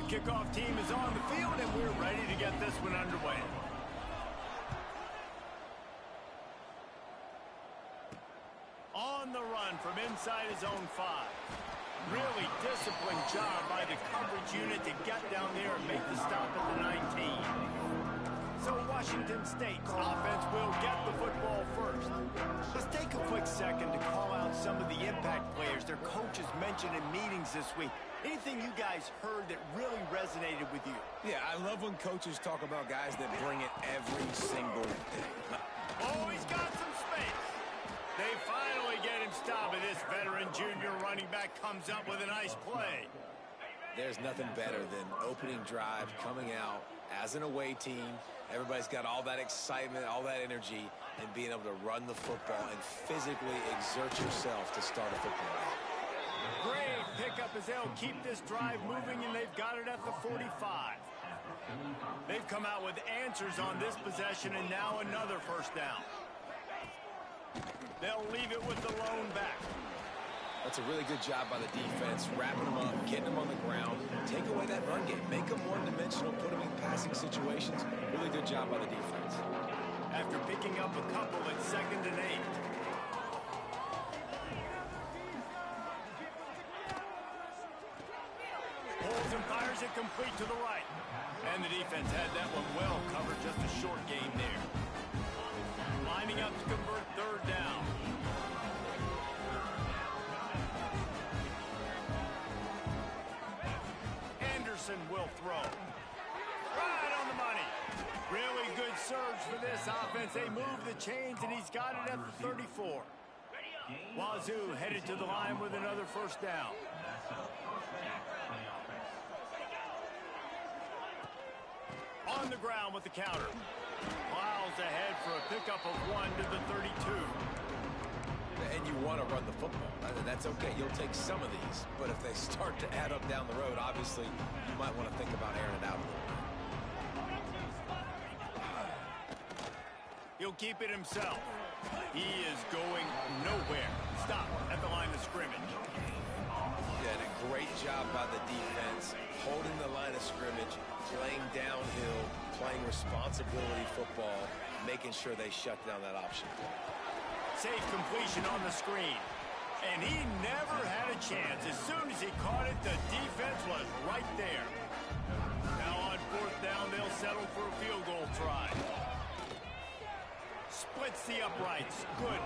kickoff team is on the field, and we're ready to get this one underway. On the run from inside his own 5. Really disciplined job by the coverage unit to get down there and make the stop at the 19. So Washington State's offense will get the football first. Let's take a quick second to call out some of the impact players their coaches mentioned in meetings this week. Anything you guys heard that really resonated with you? Yeah, I love when coaches talk about guys that bring it every single day. Oh, he's got some space. They finally get him stopped, and this veteran junior running back comes up with a nice play. There's nothing better than opening drive, coming out as an away team. Everybody's got all that excitement, all that energy, and being able to run the football and physically exert yourself to start a football game. Great pickup as they'll keep this drive moving, and they've got it at the 45. They've come out with answers on this possession, and now another first down. They'll leave it with the lone back. That's a really good job by the defense, wrapping them up, getting them on the ground. Take away that run game. Make them one-dimensional, put them in passing situations. Really good job by the defense. After picking up a couple at 2nd and 8. Pulls and fires it complete to the right. And the defense had that one well covered, just a short gain there. Lining up to convert 3rd down. Anderson will throw. Right on the money. Really good surge for this offense. They move the chains, and he's got it at the 34. Wazoo headed to the line with another first down. On the ground with the counter. Miles ahead for a pickup of 1 to the 32. And you want to run the football. That's okay. You'll take some of these. But if they start to add up down the road, obviously, you might want to think about airing it out a little bit. He'll keep it himself. He is going nowhere. Stop at the line of scrimmage. Yeah, and a great job by the defense, holding the line of scrimmage, playing downhill, playing responsibility football, making sure they shut down that option. Safe completion on the screen. And he never had a chance. As soon as he caught it, the defense was right there. Now on 4th down, they'll settle for a field goal try. Splits the uprights. Good.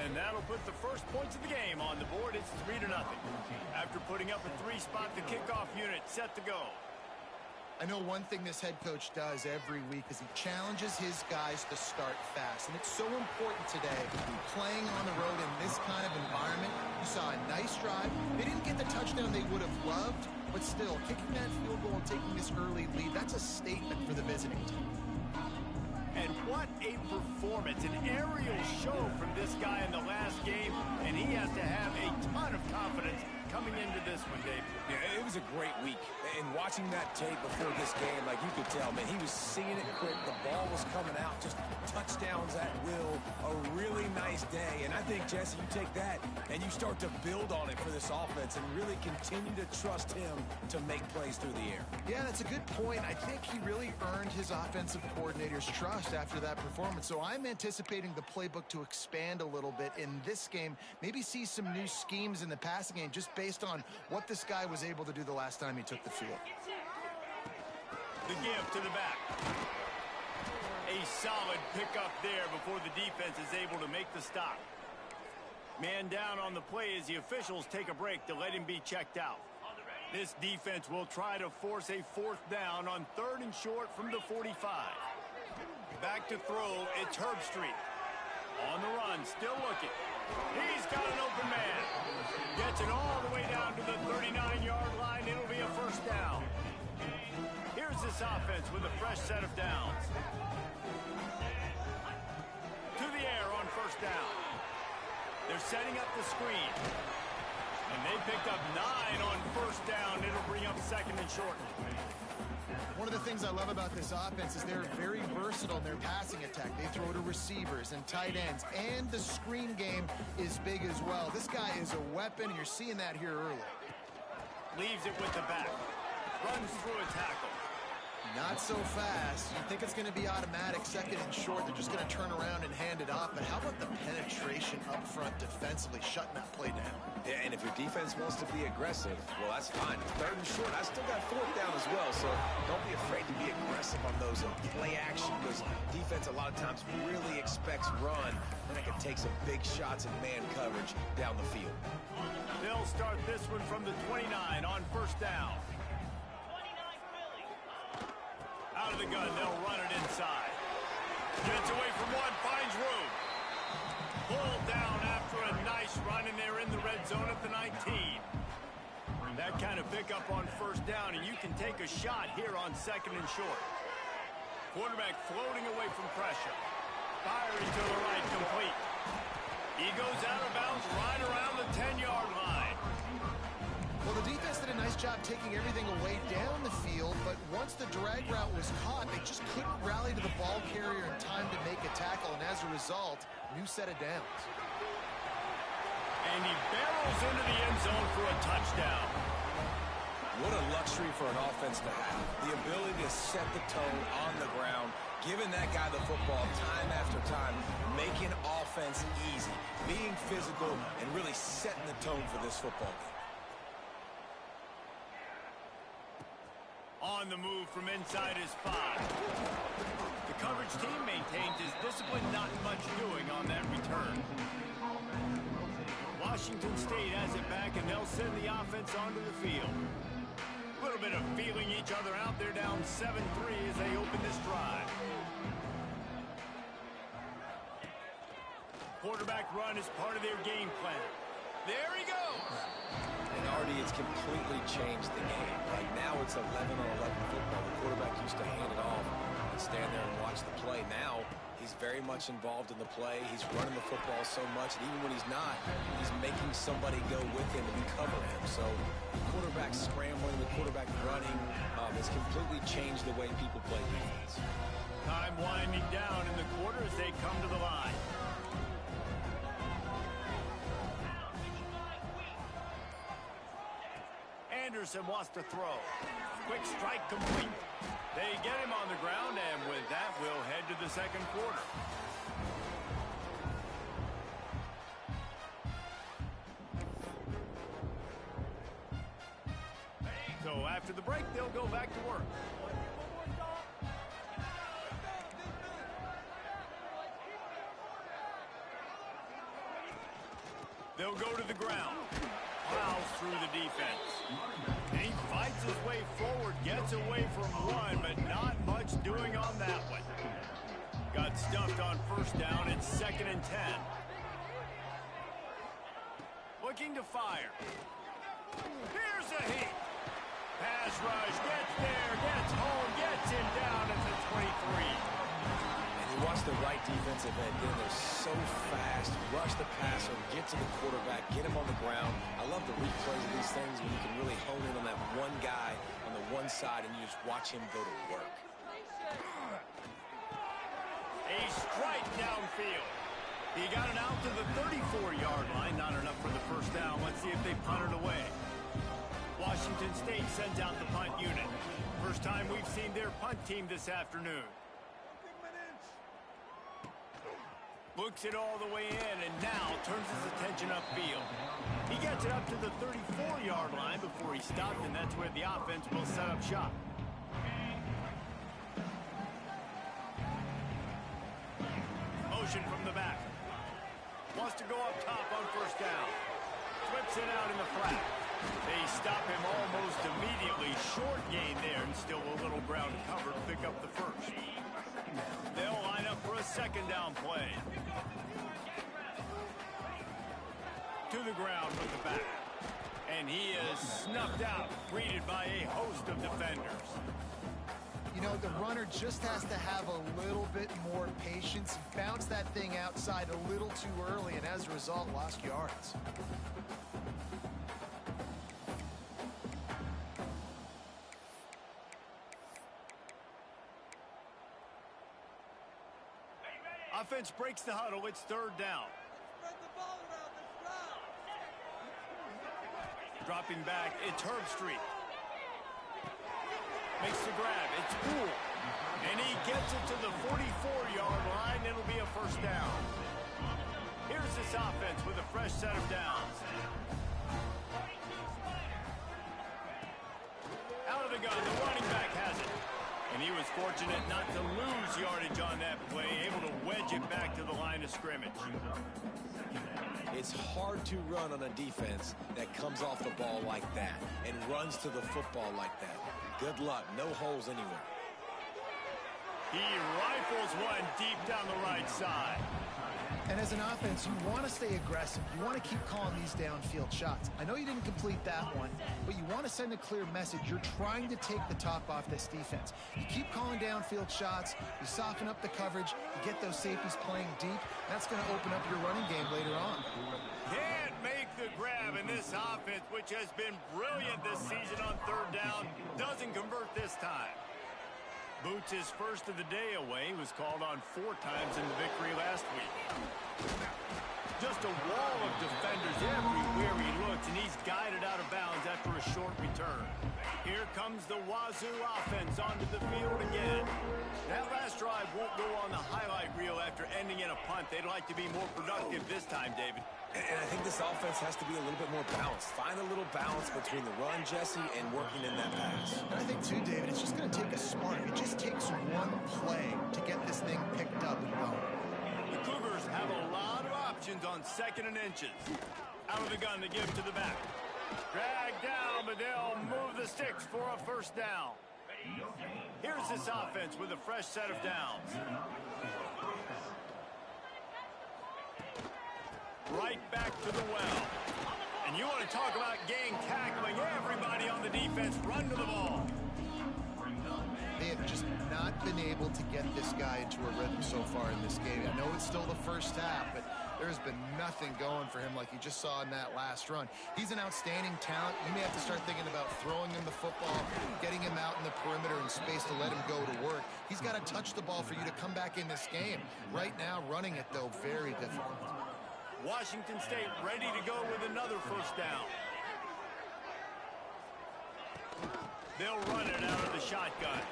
And that'll put the first points of the game on the board. It's 3-0. After putting up a 3-spot, the kickoff unit set to go. I know one thing this head coach does every week is he challenges his guys to start fast. And it's so important today, playing on the road in this kind of environment. You saw a nice drive. They didn't get the touchdown they would have loved, but still, kicking that field goal and taking this early lead, that's a statement for the visiting team. And what a performance, an aerial show from this guy in the last game, and he has to have a ton of confidence coming into this one, Dave. Yeah, it was a great week. And watching that tape before this game, like you could tell, man, he was seeing it quick. The ball was coming out, just touchdowns at will. A really nice day. And I think, Jesse, you take that and you start to build on it for this offense and really continue to trust him to make plays through the air. Yeah, that's a good point. I think he really earned his offensive coordinator's trust after that performance. So I'm anticipating the playbook to expand a little bit in this game. Maybe see some new schemes in the passing game just based on what this guy was able to do the last time he took the field. The give to the back. A solid pickup there before the defense is able to make the stop. Man down on the play as the officials take a break to let him be checked out. This defense will try to force a 4th down on 3rd and short from the 45. Back to throw, it's Herbstreit. On the run, still looking. He's got an open man. Gets it all the way down to the 39-yard line. It'll be a first down. Here's this offense with a fresh set of downs. To the air on first down. They're setting up the screen. And they picked up 9 on first down. It'll bring up 2nd and short. One of the things I love about this offense is they're very versatile in their passing attack. They throw to receivers and tight ends, and the screen game is big as well. This guy is a weapon, and you're seeing that here early. Leaves it with the back. runs through a tackle. Not so fast. You think it's going to be automatic, second and short. They're just going to turn around and hand it off. But how about the penetration up front defensively, shutting that play down? Yeah, and if your defense wants to be aggressive, well, that's fine. Third and short, I still got fourth down as well, so don't be afraid to be aggressive on those in play action, because defense a lot of times really expects run, then it can take some big shots in man coverage down the field. They'll start this one from the 29 on first down. Out of the gun, they'll run it inside. Gets away from one, finds room. Pulled down after a nice run, and they're in the red zone at the 19. That kind of pickup on first down, and you can take a shot here on second and short. Quarterback floating away from pressure. Firing to the right, complete. He goes out of bounds right around the 10-yard line. Well, the defense did a nice job taking everything away down the field, but once the drag route was caught, they just couldn't rally to the ball carrier in time to make a tackle, and as a result, new set of downs. And he barrels into the end zone for a touchdown. What a luxury for an offense to have. The ability to set the tone on the ground, giving that guy the football time after time, making offense easy, being physical, and really setting the tone for this football game. On the move from inside his 5. The coverage team maintains his discipline, not much doing on that return. Washington State has it back, and they'll send the offense onto the field. A little bit of feeling each other out. They're down 7-3 as they open this drive. Quarterback run is part of their game plan. There he goes. And Artie, it's completely changed the game. Like now it's 11 on 11 football. The quarterback used to hand it off and stand there and watch the play. Now he's very much involved in the play. He's running the football so much, and even when he's not, he's making somebody go with him and cover him. So the quarterback scrambling, the quarterback running has completely changed the way people play defense. Time winding down in the quarter as they come to the line. Anderson wants to throw. Quick strike complete. They get him on the ground, and with that, we'll head to the second quarter. So after the break, they'll go back to work. They'll go to the ground. Plows through the defense. And he fights his way forward, gets away from one, but not much doing on that one. Got stuffed on first down. It's 2nd and 10. Looking to fire. Here's a heat. Pass rush, gets there, gets home, gets him down at the 23. You watch the right defensive end get in there so fast, rush the passer, get to the quarterback, get him on the ground. I love the replays of these things when you can really hone in on that one guy on the one side and you just watch him go to work. A strike downfield. He got it out to the 34-yard line. Not enough for the first down. Let's see if they punt it away. Washington State sends out the punt unit. First time we've seen their punt team this afternoon. Looks it all the way in, and now turns his attention upfield. He gets it up to the 34-yard line before he stopped, and that's where the offense will set up shop. Motion from the back. Wants to go up top on first down. Flips it out in the flat. They stop him almost immediately. Short gain there, and still a little ground cover to pick up the first. They'll line up for a second down play. To the ground with the back. And he is snuffed out, greeted by a host of defenders. You know, the runner just has to have a little bit more patience. Bounce that thing outside a little too early, and as a result, lost yards. Offense breaks the huddle. It's third down. Dropping back, it's Herbstreit. Makes the grab. It's Poole. And he gets it to the 44-yard line. It'll be a first down. Here's this offense with a fresh set of downs. Out of the gun, the running back has it. And he was fortunate not to lose yardage on that play, able to wedge it back to the line of scrimmage. It's hard to run on a defense that comes off the ball like that and runs to the football like that. Good luck. No holes anywhere. He rifles one deep down the right side. And as an offense, you want to stay aggressive. You want to keep calling these downfield shots. I know you didn't complete that one, but you want to send a clear message. You're trying to take the top off this defense. You keep calling downfield shots. You soften up the coverage. You get those safeties playing deep. That's going to open up your running game later on. Can't make the grab in this offense, which has been brilliant this season on third down. Doesn't convert this time. Boots his first of the day away. He was called on 4 times in the victory last week. Just a wall of defenders everywhere he looks, and he's guided out of bounds after a short return. Here comes the Wazoo offense onto the field again. That last drive won't go on the highlight reel after ending in a punt. They'd like to be more productive this time, David. And I think this offense has to be a little bit more balanced. Find a little balance between the run, Jesse, and working in that pass. And I think, too, David, it's just going to take a spark. It just takes one play to get this thing picked up and going. The Cougars have a lot of options on 2nd and inches. Out of the gun to give to the back. Drag down, but they'll move the sticks for a first down. Here's this offense with a fresh set of downs. Right back to the well. And you want to talk about gang tackling. Everybody on the defense run to the ball. They have just not been able to get this guy into a rhythm so far in this game. I know it's still the first half, but there's been nothing going for him like you just saw in that last run. He's an outstanding talent. You may have to start thinking about throwing him the football, getting him out in the perimeter in space to let him go to work. He's got to touch the ball for you to come back in this game. Right now, running it, though, very difficult. Washington State ready to go with another first down. They'll run it out of the shotgun.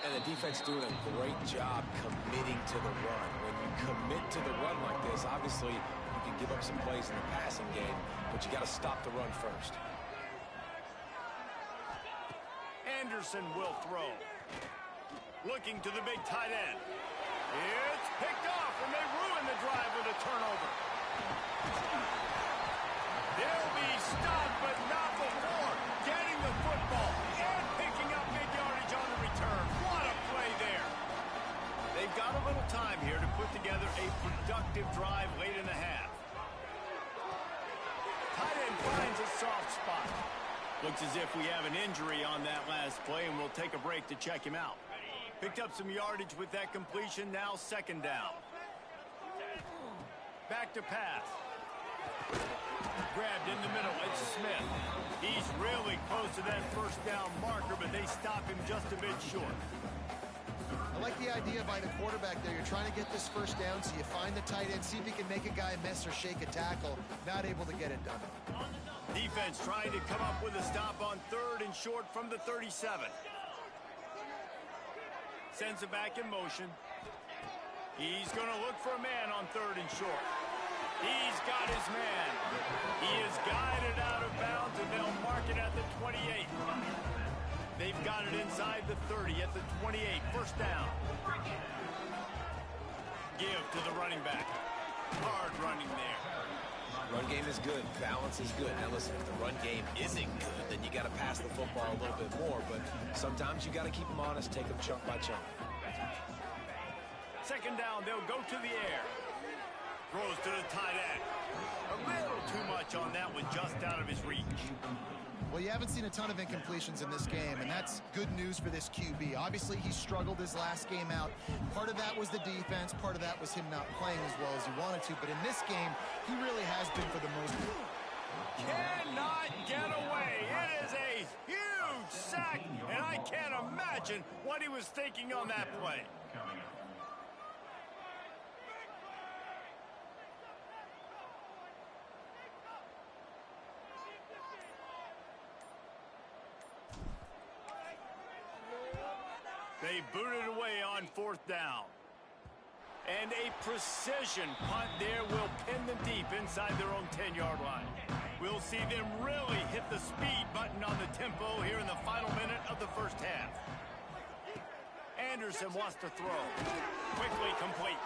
And the defense doing a great job committing to the run. When you commit to the run like this, obviously you can give up some plays in the passing game, but you got to stop the run first. Anderson will throw. Looking to the big tight end. It's picked off, and they ruin the drive with a turnover. They'll be stopped, but not before getting the football and picking up big yardage on the return. What a play there. They've got a little time here to put together a productive drive late in the half. Tight end finds a soft spot. Looks as if we have an injury on that last play, and we'll take a break to check him out. Picked up some yardage with that completion, now 2nd down. Back to pass. Grabbed in the middle, it's Smith. He's really close to that first down marker, but they stop him just a bit short. I like the idea by the quarterback there. You're trying to get this first down, so you find the tight end, see if he can make a guy miss or shake a tackle. Not able to get it done. Defense trying to come up with a stop on 3rd and short from the 37. Sends it back in motion. He's going to look for a man on 3rd and short. He's got his man. He is guided out of bounds, and they'll mark it at the 28. They've got it inside the 30 at the 28. First down. Give to the running back. Hard running there. Run game is good. Balance is good. Now listen, if the run game isn't good, then you got to pass the football a little bit more. But sometimes you got to keep them honest, take them chunk by chunk. 2nd down, they'll go to the air. Throws to the tight end. A little too much on that one, just out of his reach. Well, you haven't seen a ton of incompletions in this game, and that's good news for this QB. Obviously, he struggled his last game out. Part of that was the defense. Part of that was him not playing as well as he wanted to. But in this game, he really has been for the most part. Cannot get away. It is a huge sack, and I can't imagine what he was thinking on that play. They booted away on 4th down. And a precision punt there will pin them deep inside their own 10-yard line. We'll see them really hit the speed button on the tempo here in the final minute of the first half. Anderson wants to throw. Quickly complete.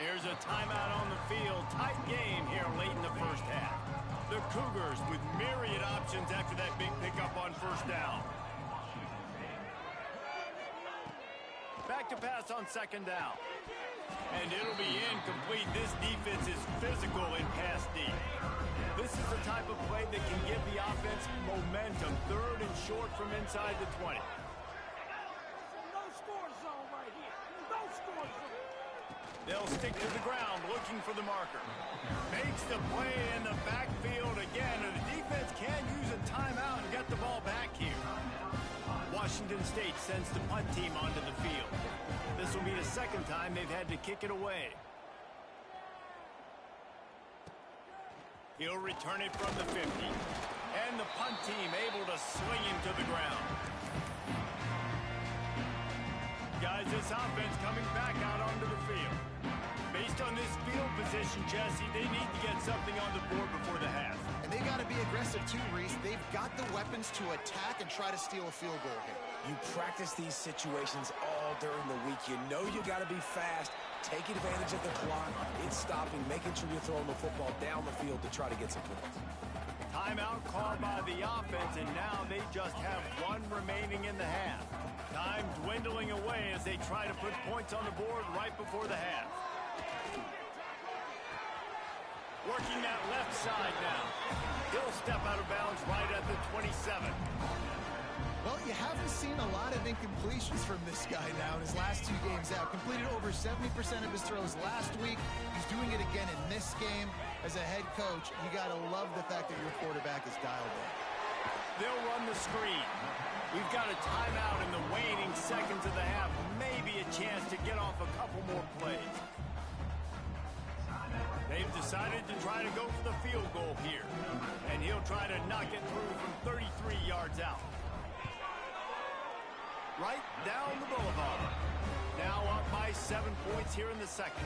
Here's a timeout on the field. Tight game here late in the first half. The Cougars with myriad options after that big pickup on 1st down. Back to pass on 2nd down. And it'll be incomplete. This defense is physical in pass deep. This is the type of play that can give the offense momentum. 3rd and short from inside the 20. No score zone right here. No score zone. They'll stick to the ground looking for the marker. Makes the play in the backfield again. And the defense can use a timeout and get the ball back here. Washington State sends the punt team onto the field. This will be the 2nd time they've had to kick it away. He'll return it from the 50. And the punt team able to sling him to the ground. Guys, this offense coming back out onto the field. Based on this field position, Jesse, they need to get something on the board before the half. And they got to be aggressive too, Reese. They've got the weapons to attack and try to steal a field goal here. You practice these situations all during the week. You know you got to be fast, take advantage of the clock. It's stopping, making sure you're throwing the football down the field to try to get some points. Timeout called by the offense, and now they just have 1 remaining in the half. Time dwindling away as they try to put points on the board right before the half. Working that left side now. He'll step out of bounds right at the 27. Well, you haven't seen a lot of incompletions from this guy now in his last 2 games out. Completed over 70% of his throws last week. He's doing it again in this game. As a head coach, you got to love the fact that your quarterback is dialed in. They'll run the screen. We've got a timeout in the waning seconds of the half. Maybe a chance to get off a couple more plays. They've decided to try to go for the field goal here. And he'll try to knock it through from 33 yards out. Right down the boulevard. Now up by 7 points here in the 2nd.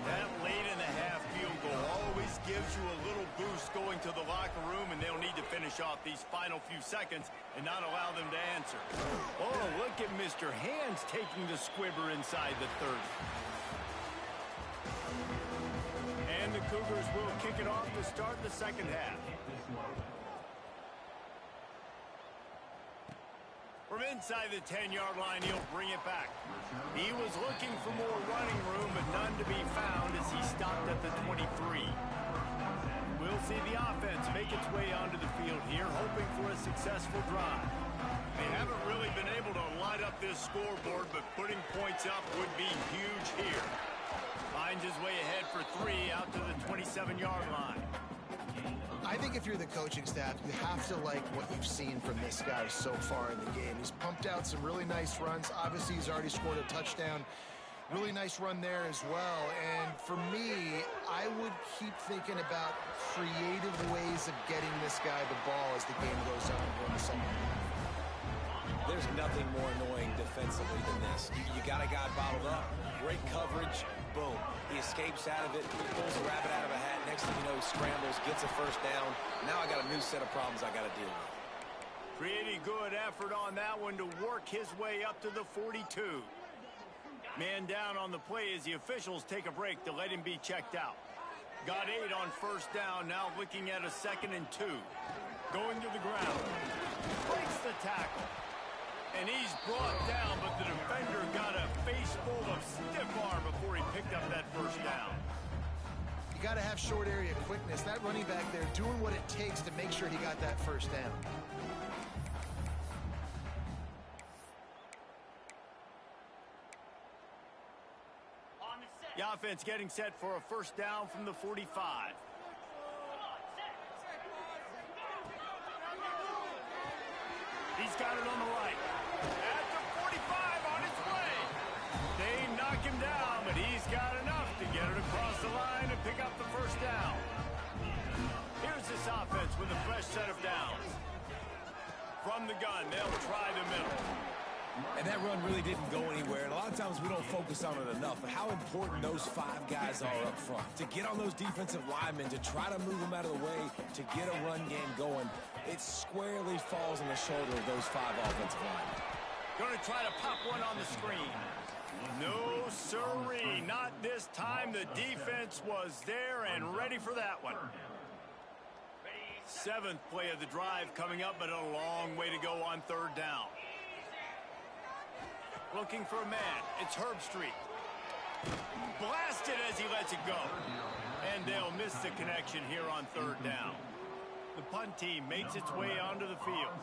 That late in the half field goal always gives you a little boost going to the locker room, and they'll need to finish off these final few seconds and not allow them to answer. Oh, look at Mr. Hands taking the squibber inside the 30. And the Cougars will kick it off to start the 2nd half. From inside the 10-yard line, he'll bring it back. He was looking for more running room, but none to be found as he stopped at the 23. We'll see the offense make its way onto the field here, hoping for a successful drive. They haven't really been able to light up this scoreboard, but putting points up would be huge here. Finds his way ahead for 3 out to the 27-yard line. I think if you're the coaching staff, you have to like what you've seen from this guy so far in the game. He's pumped out some really nice runs. Obviously, he's already scored a touchdown. Really nice run there as well. And for me, I would keep thinking about creative ways of getting this guy the ball as the game goes on in the 2nd half. There's nothing more annoying defensively than this. You got a guy bottled up, great coverage, boom. He escapes out of it, pulls a rabbit out of a hat. Next thing you know, he scrambles, gets a 1st down. Now I got a new set of problems I got to deal with. Pretty good effort on that one to work his way up to the 42. Man down on the play as the officials take a break to let him be checked out. Got 8 on 1st down, now looking at a 2nd and 2. Going to the ground. Breaks the tackle. And he's brought down, but the defender got a face full of stiff arm before he picked up that 1st down. You got to have short area quickness. That running back there doing what it takes to make sure he got that 1st down. The offense getting set for a 1st down from the 45. He's got it on the right. At the 45 on its way. They knock him down, but he's got enough to get it across the line and pick up the 1st down. Here's this offense with a fresh set of downs. From the gun, they'll try the middle. And that run really didn't go anywhere. And a lot of times we don't focus on it enough. But how important those 5 guys are up front. To get on those defensive linemen, to try to move them out of the way, to get a run game going, it squarely falls on the shoulder of those 5 offensive linemen. Going to try to pop one on the screen. No, sirree. Not this time. The defense was there and ready for that one. 7th play of the drive coming up, but a long way to go on 3rd down. Looking for a man. It's Herbstreit. Blasted as he lets it go. And they'll miss the connection here on 3rd down. The punt team makes its way onto the field.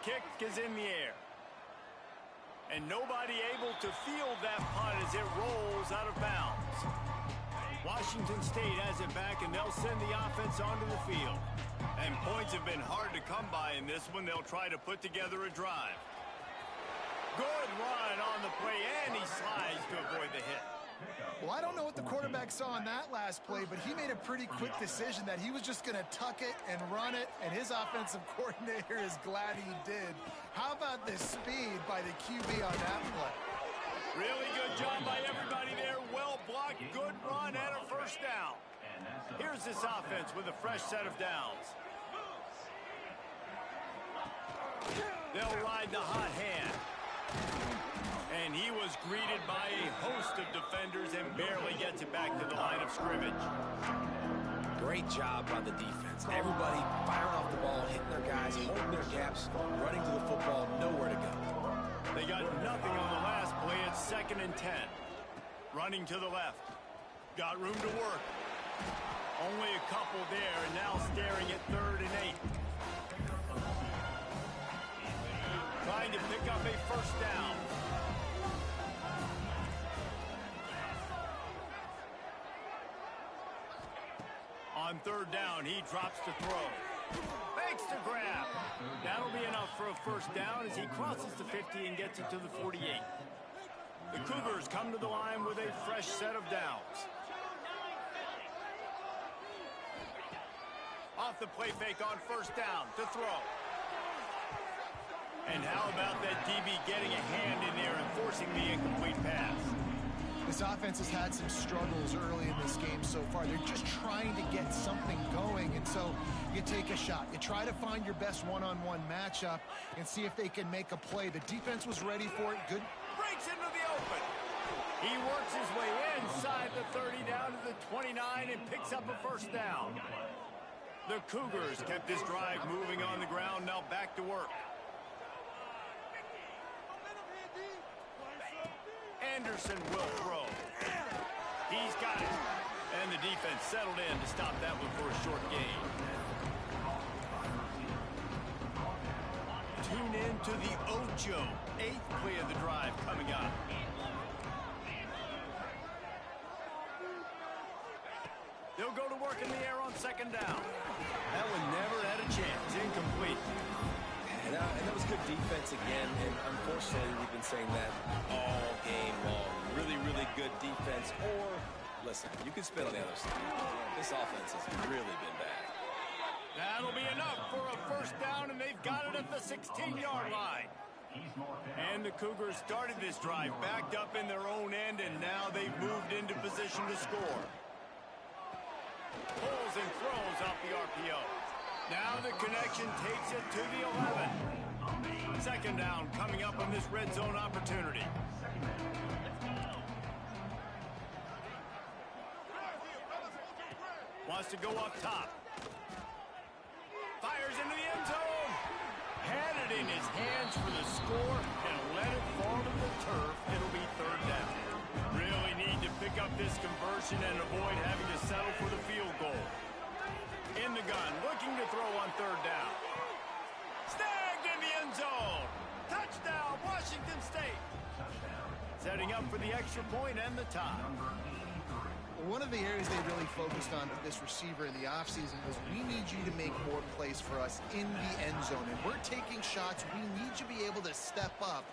Kick is in the air. And nobody able to field that punt as it rolls out of bounds. Washington State has it back, and they'll send the offense onto the field. And points have been hard to come by in this one. They'll try to put together a drive. Good run on the play, and he slides to avoid the hit. Well, I don't know what the quarterback saw in that last play, but he made a pretty quick decision that he was just going to tuck it and run it, and his offensive coordinator is glad he did. How about the speed by the QB on that play? Really good job by everybody there. Well blocked, good run, and a 1st down. Here's this offense with a fresh set of downs. They'll ride the hot hand. And he was greeted by a host of defenders and barely gets it back to the line of scrimmage. Great job by the defense. Everybody firing off the ball, hitting their guys, holding their gaps, running to the football, nowhere to go. They got nothing on the last play. It's 2nd and 10. Running to the left. Got room to work. Only a couple there, and now staring at 3rd and 8. Trying to pick up a 1st down. On 3rd down, he drops to throw. Makes the grab. That'll be enough for a 1st down as he crosses the 50 and gets it to the 48. The Cougars come to the line with a fresh set of downs. Off the play fake on 1st down to throw. And how about that DB getting a hand in there and forcing the incomplete pass? This offense has had some struggles early in this game so far. They're just trying to get something going, and so you take a shot. You try to find your best one-on-one matchup and see if they can make a play. The defense was ready for it. Good. Breaks into the open. He works his way inside the 30 down to the 29 and picks up a 1st down. The Cougars kept this drive moving on the ground, now back to work. Anderson will throw. He's got it. And the defense settled in to stop that one for a short gain. Tune in to the Ocho. 8th play of the drive coming up. They'll go to work in the air on 2nd down. That one never had a chance. Incomplete. And that was good defense again, and unfortunately we've been saying that all game long. Really, really good defense, or, listen, you can spit on the other side. This offense has really been bad. That'll be enough for a 1st down, and they've got it at the 16-yard line. And the Cougars started this drive backed up in their own end, and now they've moved into position to score. Pulls and throws off the RPO. Now the connection takes it to the 11. 2nd down coming up on this red zone opportunity. Wants to go up top. Fires into the end zone. Had it in his hands for the score and let it fall to the turf. It'll be 3rd down. Really need to pick up this conversion and avoid having to settle for the field goal. In the gun, looking to throw on 3rd down. Snagged in the end zone. Touchdown, Washington State. Setting up for the extra point and the tie. One of the areas they really focused on with this receiver in the offseason was we need you to make more plays for us in the end zone. And we're taking shots. We need you to be able to step up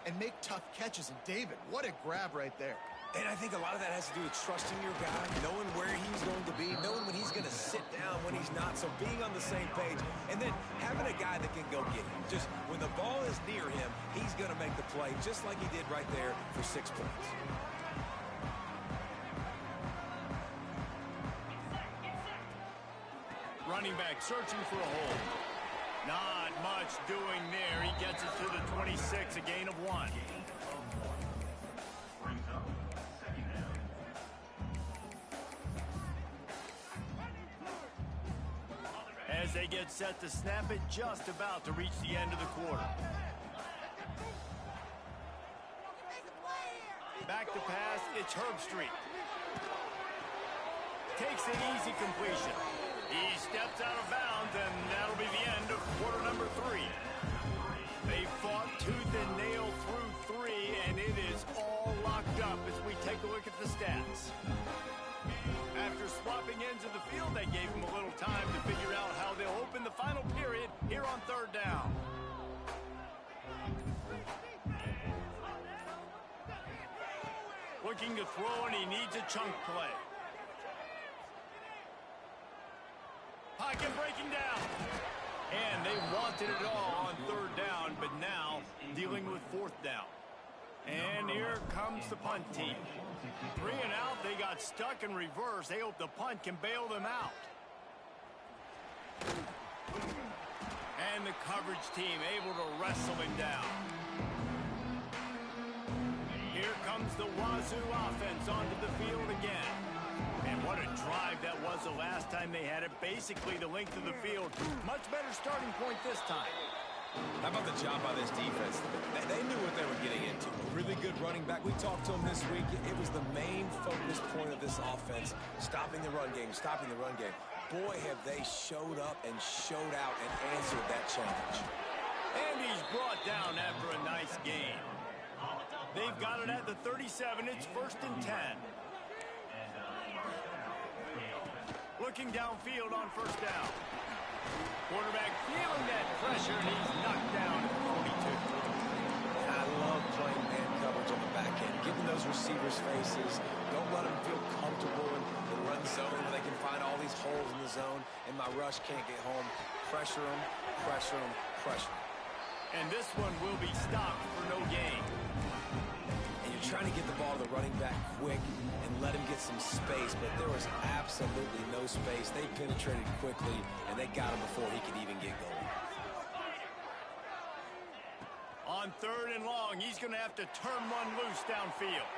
and make tough catches. And David, what a grab right there. And I think a lot of that has to do with trusting your guy, knowing where he's going to be, knowing when he's going to sit down, when he's not, so being on the same page, and then having a guy that can go get him. Just when the ball is near him, he's going to make the play, just like he did right there for 6 points. Running back searching for a hole. Not much doing there. He gets it to the 26, a gain of 1. As they get set to snap it, just about to reach the end of the quarter. Back to pass, it's Herbstreit. Takes an easy completion. He steps out of bounds, and that'll be the end of quarter number 3. They fought tooth and nail through 3, and it is all locked up as we take a look at the stats. After swapping ends of the field, they gave him a little time to figure out how they'll open the final period here on 3rd down. Looking to throw, and he needs a chunk play. Pocket breaking down. And they wanted it all on 3rd down, but now dealing with 4th down. And here comes the punt team. 3 and out, they got stuck in reverse. They hope the punt can bail them out. And the coverage team able to wrestle him down. Here comes the Wazoo offense onto the field again. And what a drive that was the last time they had it. Basically the length of the field. Much better starting point this time. How about the job by this defense? They knew what they were getting into. A really good running back. We talked to him this week. It was the main focus point of this offense. Stopping the run game, stopping the run game. Boy, have they showed up and showed out and answered that challenge. And he's brought down after a nice gain. They've got it at the 37. It's 1st and 10. Looking downfield on 1st down. Quarterback feeling that pressure, and he's knocked down at 42. I love playing man coverage on the back end, giving those receivers faces. Don't let them feel comfortable in the run zone where they can find all these holes in the zone, and my rush can't get home. Pressure them, pressure them, pressure them. And this one will be stopped for no gain. And you're trying to get the ball to the running back quick and let him get some space, but there was absolutely no space. They penetrated quickly, and they got him before he could even get going. On 3rd and long, he's going to have to turn one loose downfield.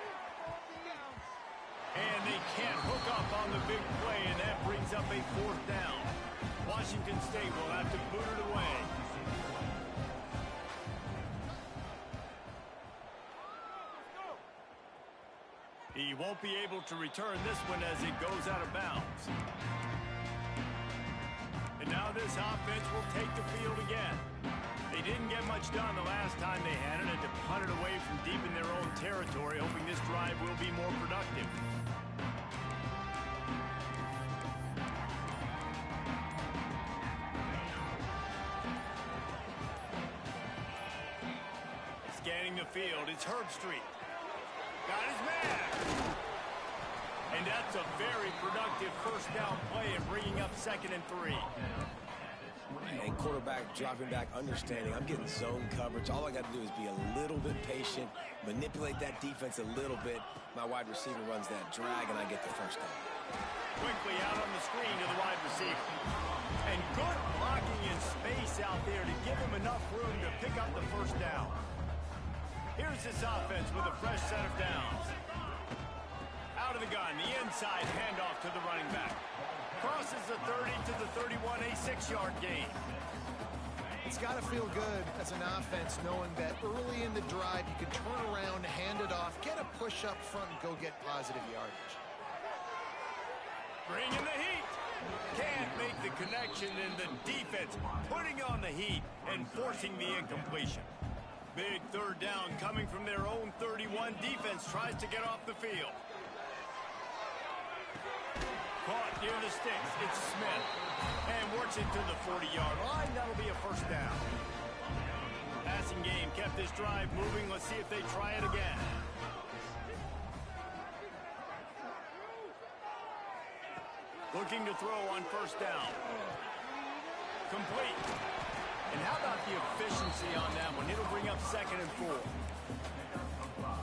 And they can't hook up on the big play, and that brings up a 4th down. Washington State will have to boot it away. He won't be able to return this one as it goes out of bounds. And now this offense will take the field again. They didn't get much done the last time they had it, and to punt it away from deep in their own territory, hoping this drive will be more productive. Scanning the field, it's Herbstreit. Got his man. And that's a very productive 1st down play and bringing up 2nd and 3. And quarterback dropping back, understanding I'm getting zone coverage. All I got to do is be a little bit patient, manipulate that defense a little bit. My wide receiver runs that drag, and I get the 1st down. Quickly out on the screen to the wide receiver. And good blocking in space out there to give him enough room to pick up the 1st down. Here's this offense with a fresh set of downs. Out of the gun, the inside handoff to the running back. Crosses the 30 to the 31, a 6-yard gain. It's got to feel good as an offense knowing that early in the drive you can turn around, hand it off, get a push up front, and go get positive yardage. Bringing the heat. Can't make the connection, and the defense putting on the heat and forcing the incompletion. Big 3rd down coming from their own 31. Defense tries to get off the field. Caught near the sticks. It's Smith. And works it to the 40-yard line. That'll be a 1st down. Passing game kept this drive moving. Let's see if they try it again. Looking to throw on first down. Complete. And how about the efficiency on that one? It'll bring up 2nd and 4.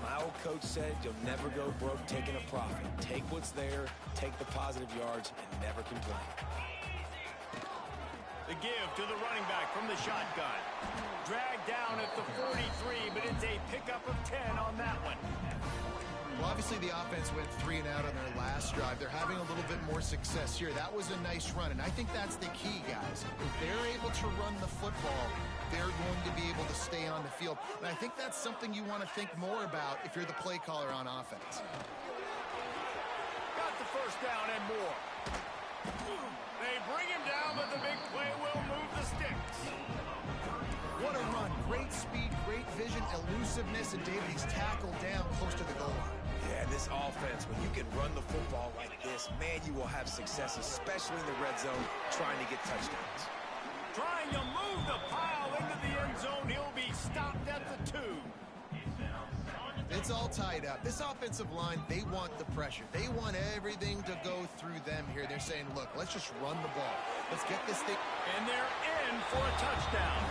My old coach said you'll never go broke taking a profit. Take what's there, take the positive yards, and never complain. The give to the running back from the shotgun. Dragged down at the 43, but it's a pickup of 10 on that one. Well, obviously the offense went 3 and out on their last drive. They're having a little bit more success here. That was a nice run, and I think that's the key, guys. If they're able to run the football, they're going to be able to stay on the field. And I think that's something you want to think more about if you're the play caller on offense. Got the first down and more. They bring him down, but the big play will move the sticks. What a run. Great speed, great vision, elusiveness, and David, he's tackled down close to the goal line. Yeah, this offense, when you can run the football like this, man, you will have success, especially in the red zone, trying to get touchdowns. Trying to move the pile into the end zone. He'll be stopped at the 2. It's all tied up. This offensive line, they want the pressure. They want everything to go through them here. They're saying, look, let's just run the ball. Let's get this thing. And they're in for a touchdown.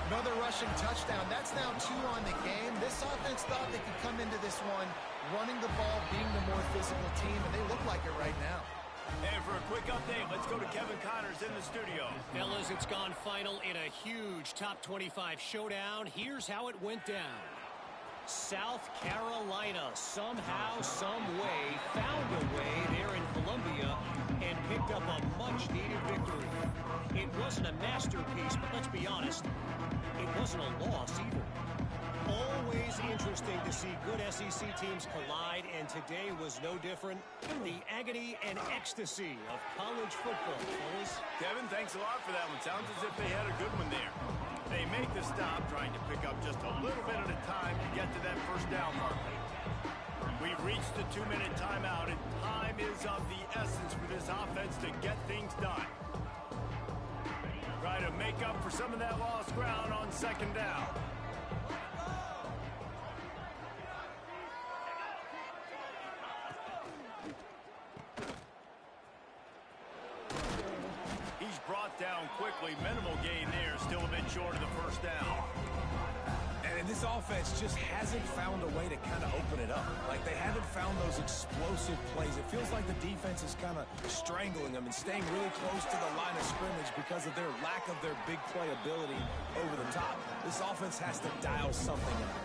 Another rushing touchdown. That's now 2 on the game. This offense thought they could come into this one running the ball, being the more physical team, and they look like it right now. And for a quick update, let's go to Kevin Connors in the studio. Fellas, it's gone final in a huge top 25 showdown. Here's how it went down. South Carolina somehow, some way, found a way there in Columbia and picked up a much-needed victory. It wasn't a masterpiece, but let's be honest, it wasn't a loss either. Always interesting to see good SEC teams collide, and today was no different. The agony and ecstasy of college football, fellas. Kevin, thanks a lot for that one. Sounds as if they had a good one there. They make the stop, trying to pick up just a little bit at a time to get to that first down mark. We've reached the 2-minute timeout, and time is of the essence for this offense to get things done. Try to make up for some of that lost ground on 2nd down. He's brought down quickly. Minimal gain there. Still a bit short of the first down. And this offense just hasn't found a way to kind of open it up. Like, they haven't found those explosive plays. It feels like the defense is kind of strangling them and staying really close to the line of scrimmage because of their lack of their big play ability over the top. This offense has to dial something up.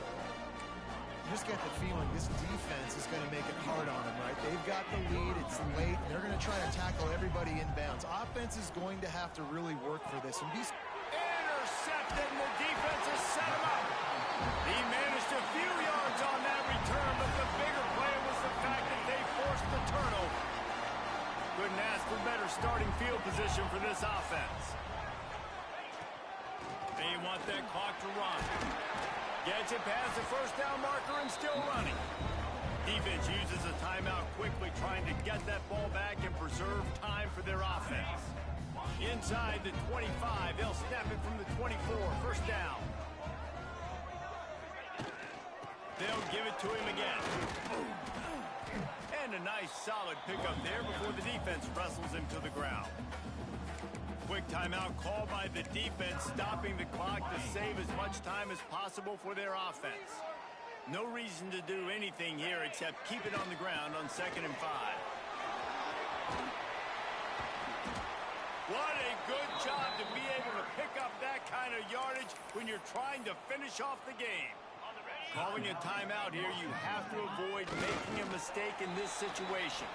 You just get the feeling this defense is going to make it hard on them, right? They've got the lead. It's late. They're going to try to tackle everybody inbounds. Offense is going to have to really work for this. And Intercepted, and the defense has set him up. He managed a few yards on that return, but the bigger play was the fact that they forced the turnover. Couldn't ask for better starting field position for this offense. They want that clock to run. Gets it past the first down marker and still running. Defense uses a timeout quickly, trying to get that ball back and preserve time for their offense. Inside the 25, they'll snap it from the 24, first down. They'll give it to him again. And a nice solid pickup there before the defense wrestles him to the ground. Quick timeout called by the defense, stopping the clock to save as much time as possible for their offense. No reason to do anything here except keep it on the ground on 2nd and 5. What a good job to be able to pick up that kind of yardage when you're trying to finish off the game. Calling a timeout here, you have to avoid making a mistake in this situation.